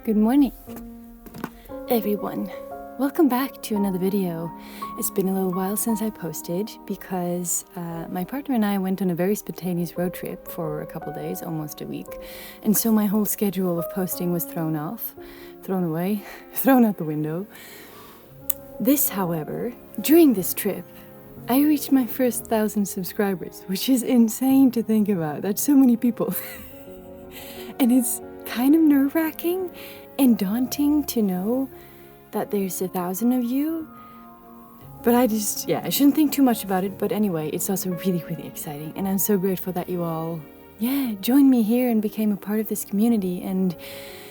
Good morning, everyone. Welcome back to another video. It's been a little while since I posted because my partner and I went on a very spontaneous road trip for a couple days, almost a week. And so my whole schedule of posting was thrown out the window. This, however, during this trip, I reached my first 1,000 subscribers, which is insane to think about. That's so many people. And it's kind of nerve-wracking and daunting to know that there's 1,000 of you. But I shouldn't think too much about it. But anyway, it's also really, really exciting. And I'm so grateful that you all, joined me here and became a part of this community. And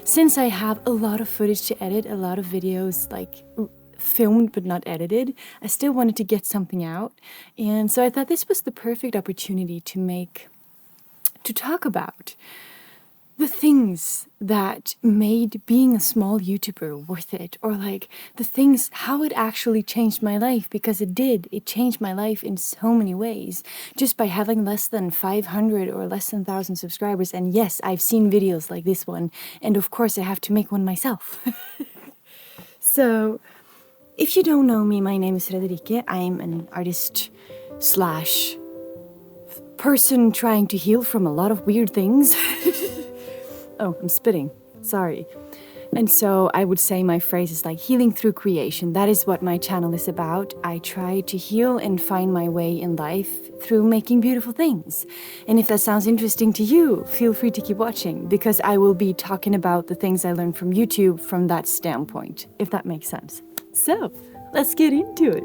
since I have a lot of footage to edit, a lot of videos like filmed but not edited, I still wanted to get something out. And so I thought this was the perfect opportunity to talk about the things that made being a small YouTuber worth it, or like the things, how it actually changed my life, because it did. It changed my life in so many ways just by having less than 500 or less than 1,000 subscribers. And yes, I've seen videos like this one, and of course I have to make one myself. So if you don't know me, my name is Frederike. I'm an artist slash person trying to heal from a lot of weird things. Oh, I'm spitting. Sorry. And so I would say my phrase is like healing through creation. That is what my channel is about. I try to heal and find my way in life through making beautiful things. And if that sounds interesting to you, feel free to keep watching, because I will be talking about the things I learned from YouTube from that standpoint, if that makes sense. So, let's get into it.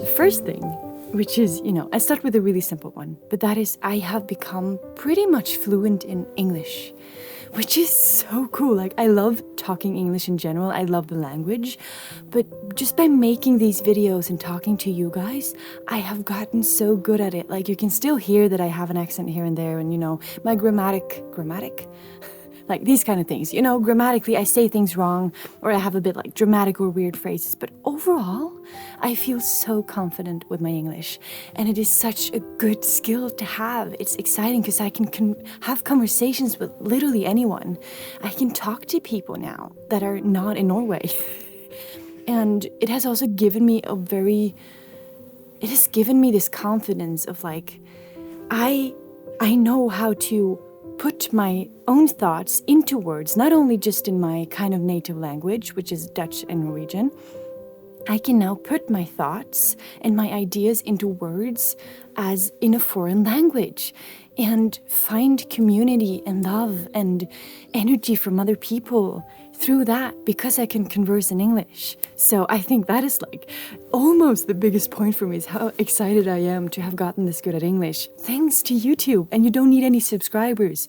The first thing, which is, I start with a really simple one, but that is I have become pretty much fluent in English, which is so cool. Like, I love talking English in general. I love the language, but just by making these videos and talking to you guys, I have gotten so good at it. Like, you can still hear that I have an accent here and there, and my grammatic, like these kind of things, grammatically I say things wrong, or I have a bit like dramatic or weird phrases, but overall, I feel so confident with my English, and it is such a good skill to have. It's exciting because I can have conversations with literally anyone. I can talk to people now that are not in Norway. And it has also given me this confidence of like, I know how to put my own thoughts into words, not only just in my kind of native language, which is Dutch and Norwegian. I can now put my thoughts and my ideas into words as in a foreign language and find community and love and energy from other people through that, because I can converse in English. So I think that is like almost the biggest point for me, is how excited I am to have gotten this good at English thanks to YouTube. And you don't need any subscribers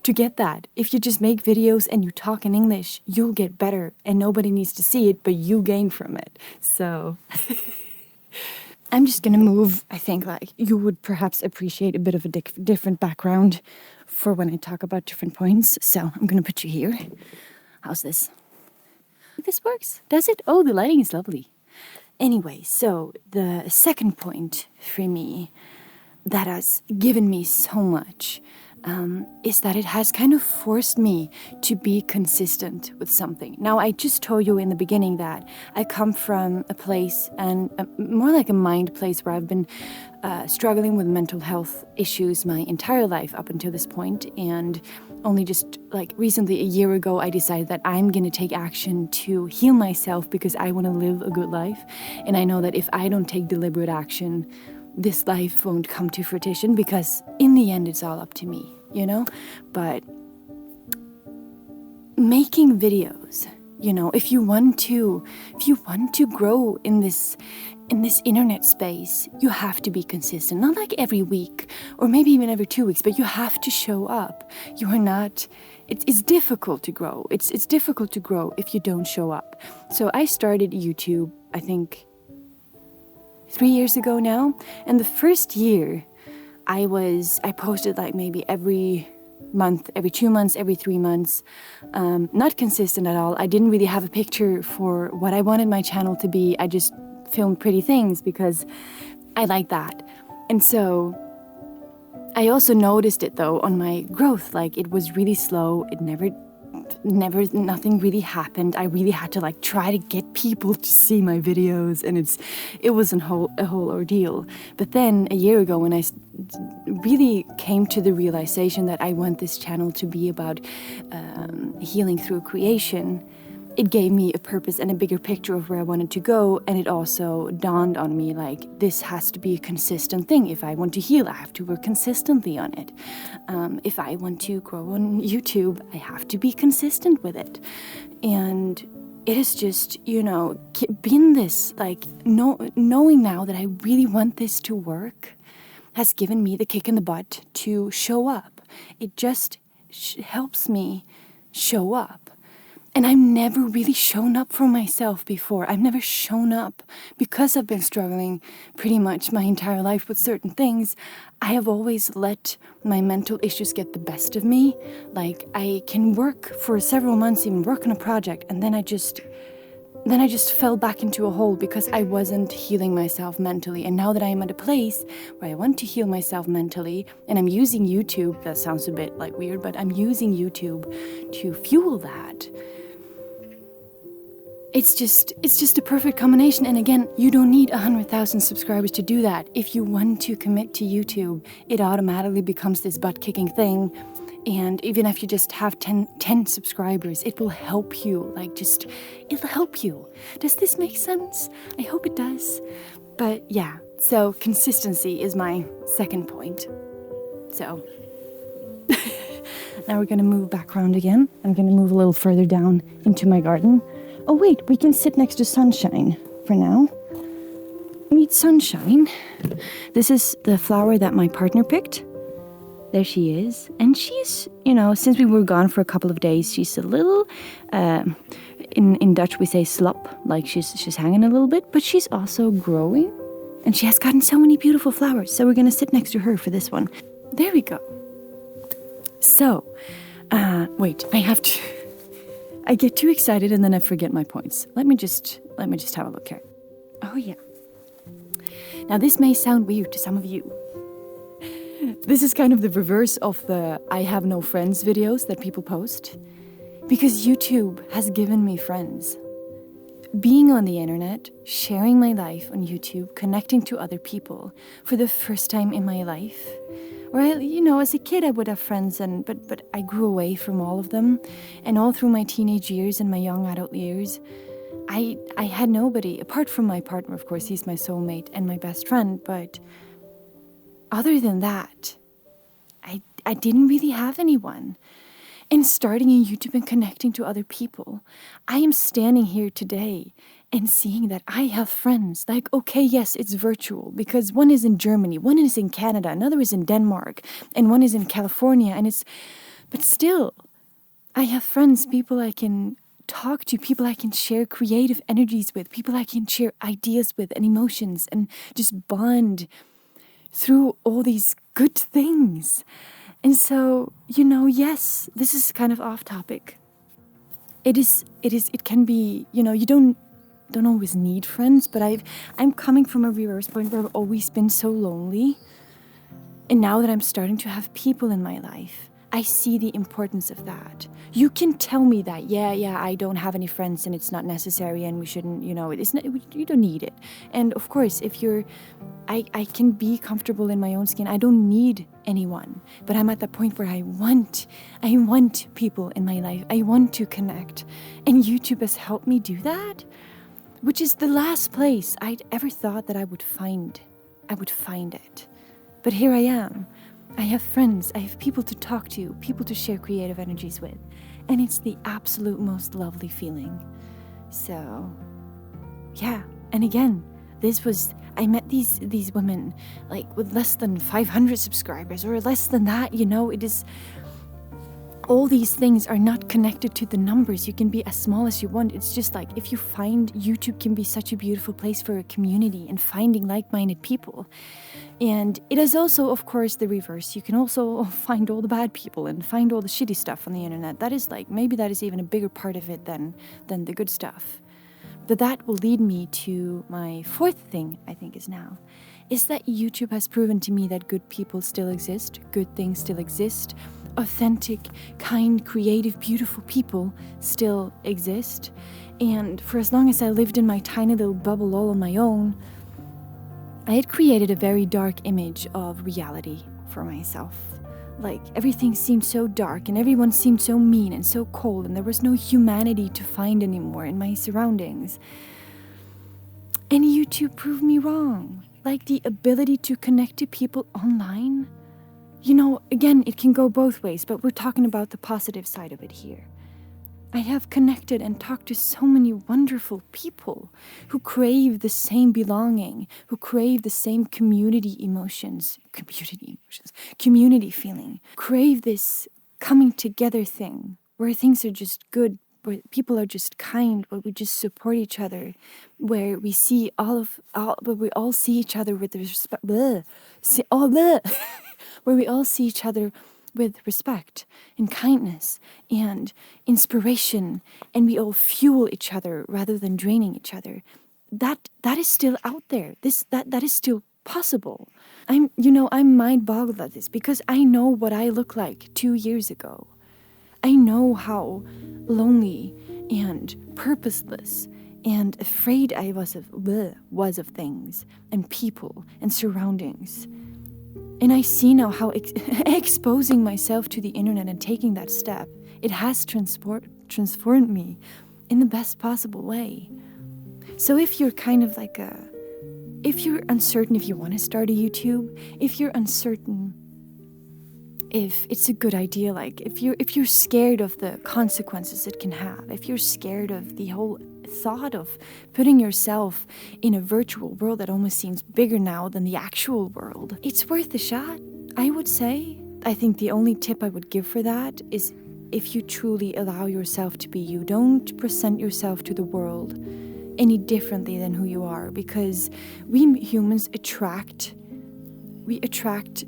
to get that. If you just make videos and you talk in English, you'll get better, and nobody needs to see it, but you gain from it. So I'm just gonna move. I think like you would perhaps appreciate a bit of a different background for when I talk about different points. So I'm gonna put you here. How's this? This works? Does it? Oh, the lighting is lovely. Anyway, so the second point for me that has given me so much is that it has kind of forced me to be consistent with something. Now, I just told you in the beginning that I come from a place, and more like a mind place, where I've been struggling with mental health issues my entire life up until this point. And only just like recently, a year ago, I decided that I'm going to take action to heal myself, because I want to live a good life. And I know that if I don't take deliberate action, this life won't come to fruition, because in the end, it's all up to me, But making videos, if you want to grow in this internet space, you have to be consistent. Not like every week or maybe even every 2 weeks, but you have to show up. You are not. It's difficult to grow. It's difficult to grow if you don't show up. So I started YouTube, I think, 3 years ago now, and the first year I posted like maybe every month, every 2 months, every 3 months, not consistent at all. I didn't really have a picture for what I wanted my channel to be. I just filmed pretty things because I like that. And so I also noticed it though on my growth, like it was really slow. It never, nothing really happened. I really had to like try to get people to see my videos, and it was a whole ordeal. But then a year ago, when I really came to the realization that I want this channel to be about healing through creation, it gave me a purpose and a bigger picture of where I wanted to go. And it also dawned on me, like, this has to be a consistent thing. If I want to heal, I have to work consistently on it. If I want to grow on YouTube, I have to be consistent with it. And it has just, been this, like, knowing now that I really want this to work has given me the kick in the butt to show up. It just helps me show up. And I've never really shown up for myself before. I've never shown up because I've been struggling pretty much my entire life with certain things. I have always let my mental issues get the best of me. Like, I can work for several months, even work on a project, and then I just fell back into a hole because I wasn't healing myself mentally. And now that I am at a place where I want to heal myself mentally, and I'm using YouTube, that sounds a bit like weird, but I'm using YouTube to fuel that. It's just a perfect combination. And again, you don't need 100,000 subscribers to do that. If you want to commit to YouTube, it automatically becomes this butt-kicking thing. And even if you just have 10 subscribers, it will help you. It'll help you. Does this make sense? I hope it does. But yeah, so consistency is my second point. So now we're gonna move back around again. I'm gonna move a little further down into my garden. Oh wait, we can sit next to Sunshine for now. Meet Sunshine. This is the flower that my partner picked. There she is. And she's, since we were gone for a couple of days, she's a little, in Dutch we say slop, like she's hanging a little bit, but she's also growing. And she has gotten so many beautiful flowers. So we're gonna sit next to her for this one. There we go. So, wait, I get too excited and then I forget my points. Let me just have a look here. Oh yeah. Now this may sound weird to some of you. This is kind of the reverse of the I have no friends videos that people post. Because YouTube has given me friends. Being on the internet, sharing my life on YouTube, connecting to other people for the first time in my life. Where, as a kid I would have friends, but I grew away from all of them. And all through my teenage years and my young adult years, I had nobody, apart from my partner, of course, he's my soulmate and my best friend. But other than that, I didn't really have anyone. And starting in YouTube and connecting to other people, I am standing here today and seeing that I have friends. Like, okay, yes, it's virtual because one is in Germany, one is in Canada, another is in Denmark, and one is in California. But still, I have friends, people I can talk to, people I can share creative energies with, people I can share ideas with and emotions and just bond through all these good things. And so, yes, this is kind of off topic. It can be, you don't always need friends, but I'm coming from a reverse point where I've always been so lonely. And now that I'm starting to have people in my life, I see the importance of that. You can tell me that, yeah, I don't have any friends and it's not necessary and we shouldn't, it's not, you don't need it. And of course, I can be comfortable in my own skin. I don't need anyone, but I'm at the point where I want people in my life. I want to connect. And YouTube has helped me do that, which is the last place I'd ever thought that I would find it. But here I am. I have friends, I have people to talk to, people to share creative energies with. And it's the absolute most lovely feeling. So, yeah. And again, I met these women like with less than 500 subscribers or less than that, it is, all these things are not connected to the numbers. You can be as small as you want. It's just like, if you find YouTube can be such a beautiful place for a community and finding like-minded people. And it is also, of course, the reverse. You can also find all the bad people and find all the shitty stuff on the internet. That is maybe that is even a bigger part of it than the good stuff. But that will lead me to my fourth thing, I think, is that YouTube has proven to me that good people still exist, good things still exist, authentic, kind, creative, beautiful people still exist. And for as long as I lived in my tiny little bubble all on my own, I had created a very dark image of reality for myself. Like, everything seemed so dark and everyone seemed so mean and so cold, and there was no humanity to find anymore in my surroundings. And YouTube proved me wrong. Like, the ability to connect to people online. You know, again, it can go both ways, but we're talking about the positive side of it here. I have connected and talked to so many wonderful people who crave the same belonging, who crave the same community feeling, crave this coming together thing, where things are just good, where people are just kind, where we just support each other, where we see where we all see each other with respect, where we all see each other with respect and kindness and inspiration, and we all fuel each other rather than draining each other. That is still out there. That is still possible. I'm mind boggled at this because I know what I looked like 2 years ago. I know how lonely and purposeless and afraid I was of things and people and surroundings. And I see now how exposing myself to the internet and taking that step, it has transformed me in the best possible way. So if you're kind of like if you're uncertain if you want to start a YouTube, if you're uncertain if it's a good idea, like if you're scared of the consequences it can have, if you're scared of the whole thought of putting yourself in a virtual world that almost seems bigger now than the actual world, it's worth a shot, I would say. I think the only tip I would give for that is if you truly allow yourself to be you. Don't present yourself to the world any differently than who you are, because we humans attract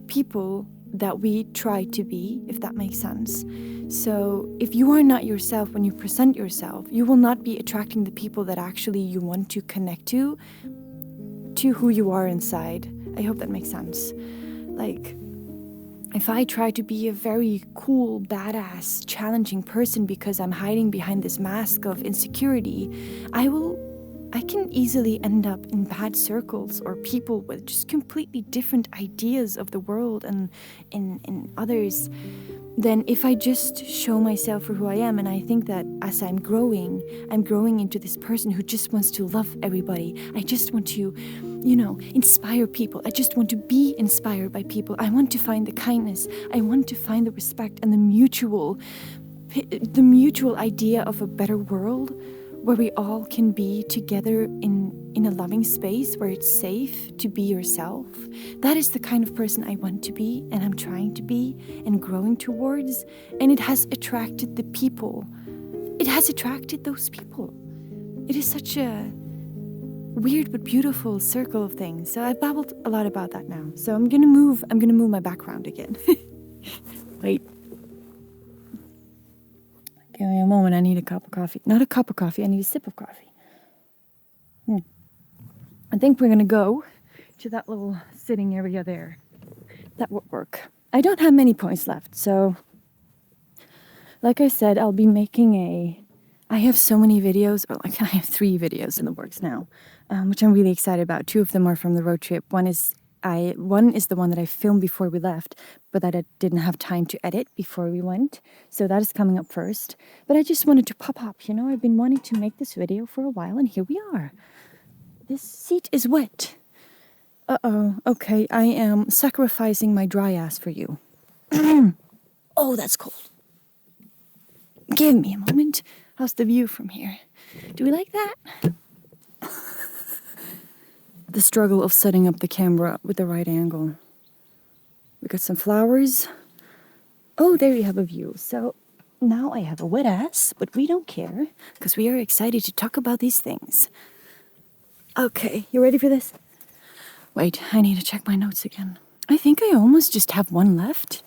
people that we try to be, if that makes sense. So if you are not yourself when you present yourself, you will not be attracting the people that actually you want to connect to who you are inside. I hope that makes sense. Like, if I try to be a very cool, badass, challenging person because I'm hiding behind this mask of insecurity, I can easily end up in bad circles or people with just completely different ideas of the world and in others than if I just show myself for who I am. And I think that as I'm growing into this person who just wants to love everybody. I just want to, inspire people. I just want to be inspired by people. I want to find the kindness. I want to find the respect and the mutual idea of a better world, where we all can be together in a loving space where it's safe to be yourself. That is the kind of person I want to be, and I'm trying to be and growing towards. And it has attracted the people. It has attracted those people. It is such a weird but beautiful circle of things. So I've babbled a lot about that now. So I'm gonna move my background again. Wait. Give me a moment, I need a cup of coffee. Not a cup of coffee, I need a sip of coffee. I think we're gonna go to that little sitting area there. That would work. I don't have many points left, so like I said, I'll be making I have so many videos, or like I have 3 videos in the works now, which I'm really excited about. 2 of them are from the road trip. One is the one that I filmed before we left, but that I didn't have time to edit before we went. So that is coming up first. But I just wanted to pop up, I've been wanting to make this video for a while, and here we are. This seat is wet. Uh-oh, okay, I am sacrificing my dry ass for you. Oh, that's cold. Give me a moment. How's the view from here? Do we like that? The struggle of setting up the camera with the right angle. We got some flowers. Oh, there you have a view. So now I have a wet ass, but we don't care because we are excited to talk about these things. Okay, you ready for this? Wait, I need to check my notes again. I think I almost just have one left.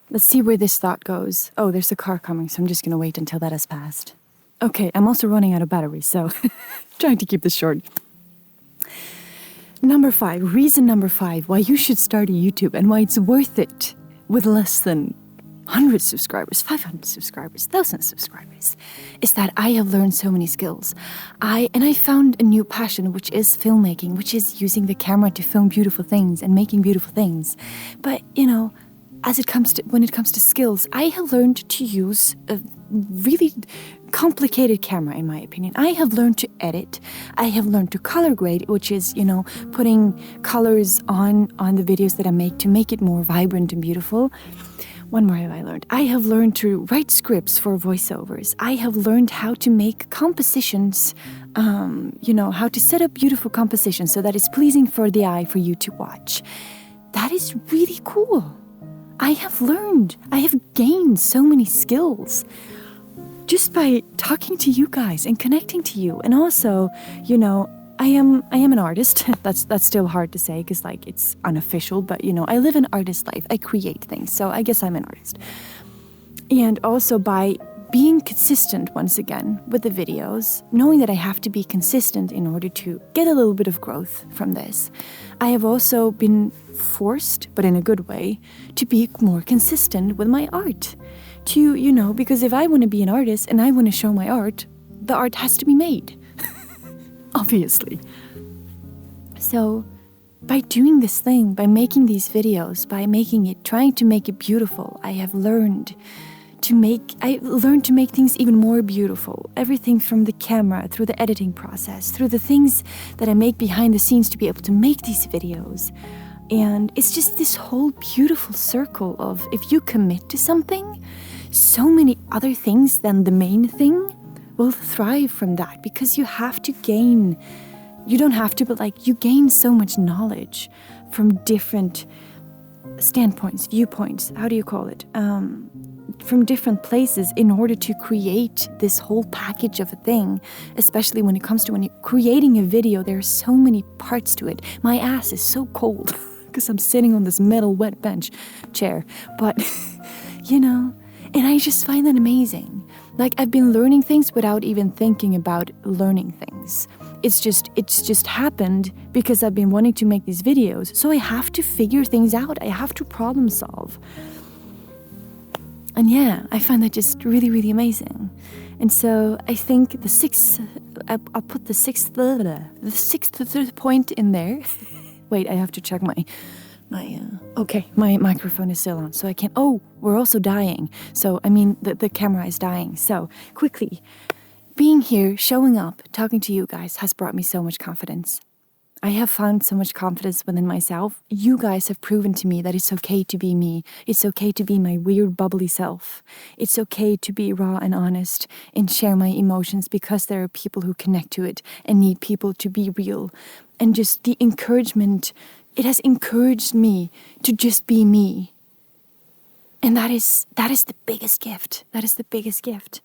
Let's see where this thought goes. Oh, there's a car coming, so I'm just gonna wait until that has passed. Okay, I'm also running out of battery, so trying to keep this short. Reason number 5, why you should start a YouTube and why it's worth it with less than 100 subscribers, 500 subscribers, 1,000 subscribers, is that I have learned so many skills. I found a new passion, which is filmmaking, which is using the camera to film beautiful things and making beautiful things. But, when it comes to skills, I have learned to use a really complicated camera, in my opinion. I have learned to edit. I have learned to color grade, which is, putting colors on the videos that I make to make it more vibrant and beautiful. One more have I learned. I have learned to write scripts for voiceovers. I have learned how to make compositions, how to set up beautiful compositions so that it's pleasing for the eye for you to watch. That is really cool. I have gained so many skills just by talking to you guys and connecting to you. And also, I am an artist. That's still hard to say because it's unofficial, but I live an artist life. I create things, so I guess I'm an artist. And also by being consistent once again with the videos, knowing that I have to be consistent in order to get a little bit of growth from this, I have also been forced, but in a good way, to be more consistent with my art. Because if I want to be an artist and I want to show my art, the art has to be made. Obviously. So by doing this thing, by making these videos, trying to make it beautiful, I learned to make things even more beautiful. Everything from the camera, through the editing process, through the things that I make behind the scenes to be able to make these videos. And it's just this whole beautiful circle of, if you commit to something, so many other things than the main thing will thrive from that, because you gain so much knowledge from different standpoints, viewpoints, how do you call it? From different places in order to create this whole package of a thing, especially when you're creating a video, there are so many parts to it. My ass is so cold because I'm sitting on this metal wet bench chair, but and I just find that amazing. I've been learning things without even thinking about learning things. It's just happened because I've been wanting to make these videos. So I have to figure things out. I have to problem solve. And yeah, I find that just really, really amazing. And so I think I'll put the sixth point in there. Wait, I have to check my microphone is still on, so I can't. Oh, we're also dying. So, the camera is dying. So, quickly, being here, showing up, talking to you guys has brought me so much confidence. I have found so much confidence within myself. You guys have proven to me that it's okay to be me. It's okay to be my weird, bubbly self. It's okay to be raw and honest and share my emotions, because there are people who connect to it and need people to be real. And just the encouragement, it has encouraged me to just be me. And that is the biggest gift. That is the biggest gift.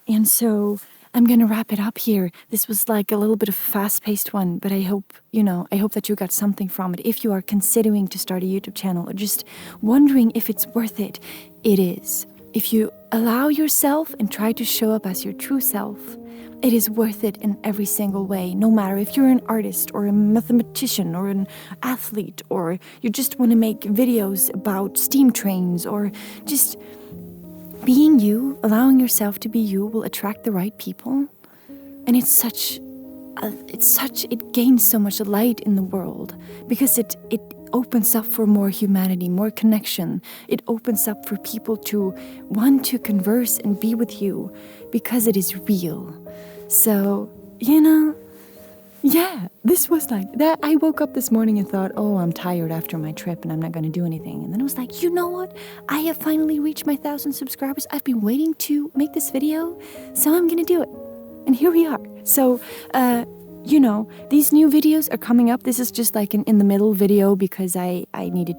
And so I'm going to wrap it up here. This was a little bit of a fast-paced one, but I hope that you got something from it. If you are considering to start a YouTube channel or just wondering if it's worth it, it is. If you allow yourself and try to show up as your true self, it is worth it in every single way, no matter if you're an artist or a mathematician or an athlete, or you just want to make videos about steam trains, or just being you, allowing yourself to be you will attract the right people. And it gains so much light in the world, because it opens up for more humanity, more connection. It opens up for people to want to converse and be with you because it is real. So, yeah, this was that. I woke up this morning and thought, oh, I'm tired after my trip and I'm not going to do anything. And then I was like, you know what? I have finally reached my 1,000 subscribers. I've been waiting to make this video, so I'm going to do it. And here we are. So, these new videos are coming up. This is just an in the middle video because I wanted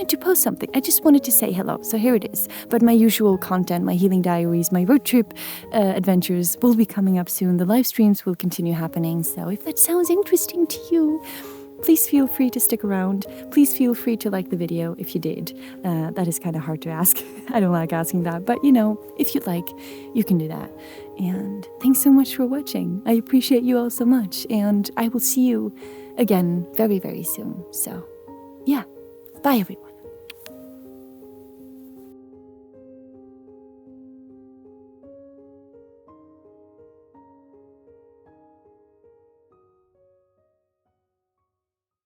to post something. I just wanted to say hello. So here it is. But my usual content, my healing diaries, my road trip adventures will be coming up soon. The live streams will continue happening. So if that sounds interesting to you, please feel free to stick around. Please feel free to like the video if you did. That is kind of hard to ask. I don't like asking that. But, if you'd like, you can do that. And thanks so much for watching. I appreciate you all so much. And I will see you again very, very soon. So yeah, bye everyone.